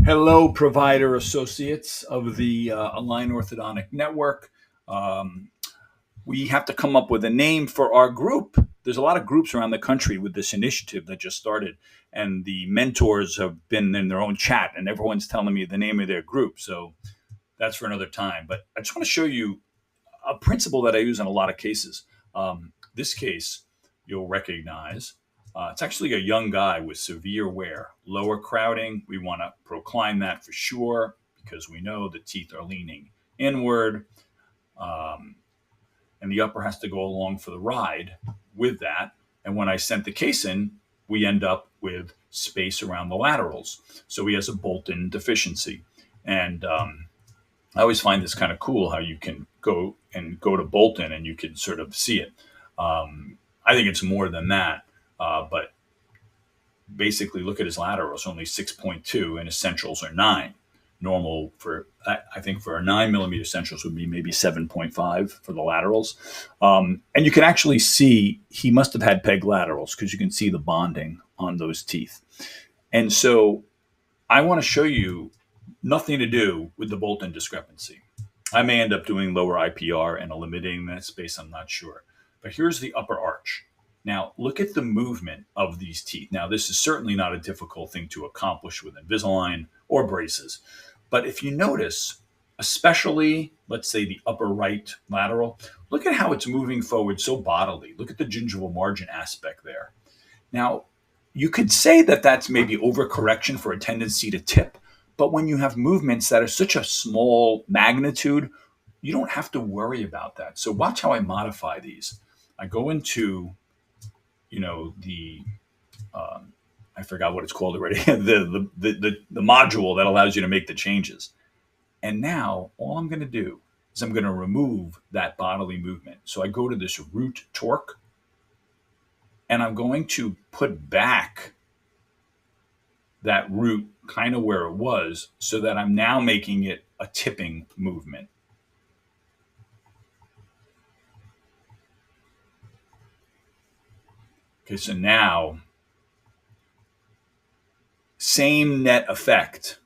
Hello, provider associates of the Align Orthodontic Network. Um, we have to come up with a name for our group. There's a lot of groups around the country with this initiative that just started, and the mentors have been in their own chat, and everyone's telling me the name of their group. So that's for another time. But I just want to show you a principle that I use in a lot of cases. This case you'll recognize. It's actually a young guy with severe wear, lower crowding. We want to procline that for sure because we know the teeth are leaning inward, um, and the upper has to go along for the ride with that. And when I sent the case in, we end up with space around the laterals. So he has a bolt-in deficiency. And I always find this kind of cool how you can go to Bolton and you can sort of see it. I think it's more than that, but basically look at his laterals, only 6.2 and his centrals are 9. Normal for, I think for a 9mm centrals would be maybe 7.5 for the laterals. And you can actually see he must have had peg laterals because you can see the bonding on those teeth. And so I want to show you nothing to do with the Bolton discrepancy. I may end up doing lower IPR and eliminating that space, I'm not sure. But here's the upper arch. Now, look at the movement of these teeth. Now, this is certainly not a difficult thing to accomplish with Invisalign or braces. But if you notice, especially, let's say, the upper right lateral, look at how it's moving forward so bodily. Look at the gingival margin aspect there. Now, you could say that that's maybe overcorrection for a tendency to tip, but when you have movements that are such a small magnitude, you don't have to worry about that. So watch how I modify these. I go into, the I forgot what it's called already, the module that allows you to make the changes. And now all I'm going to do is I'm going to remove that bodily movement. So I go to this root torque, and I'm going to put back that root kind of where it was so that I'm now making it a tipping movement. Okay, so now, same net effect,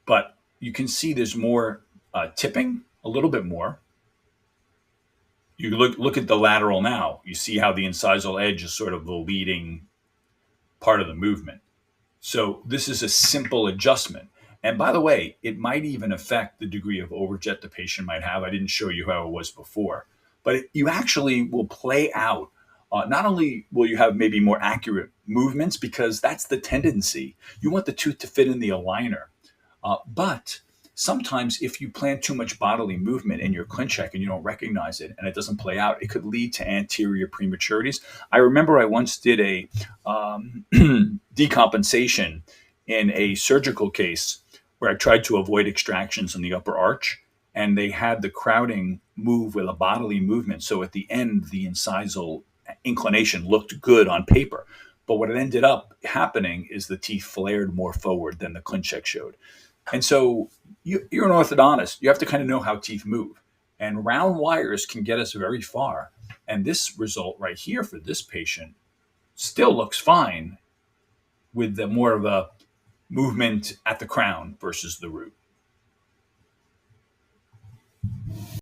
but you can see there's more tipping, a little bit more. You look at the lateral now. You see how the incisal edge is sort of the leading part of the movement. So this is a simple adjustment. And by the way, it might even affect the degree of overjet the patient might have. I didn't show you how it was before, but you actually will play out. Not only will you have maybe more accurate movements because that's the tendency. You want the tooth to fit in the aligner. But sometimes if you plan too much bodily movement in your clinch check and you don't recognize it and it doesn't play out, it could lead to anterior prematurities. I remember I once did a decompensation in a surgical case where I tried to avoid extractions in the upper arch, and they had the crowding move with a bodily movement. So at the end, the incisal inclination looked good on paper. But what it ended up happening is the teeth flared more forward than the clinch check showed. And so you're an orthodontist. You have to kind of know how teeth move. And round wires can get us very far. And this result right here for this patient still looks fine with the more of a movement at the crown versus the root.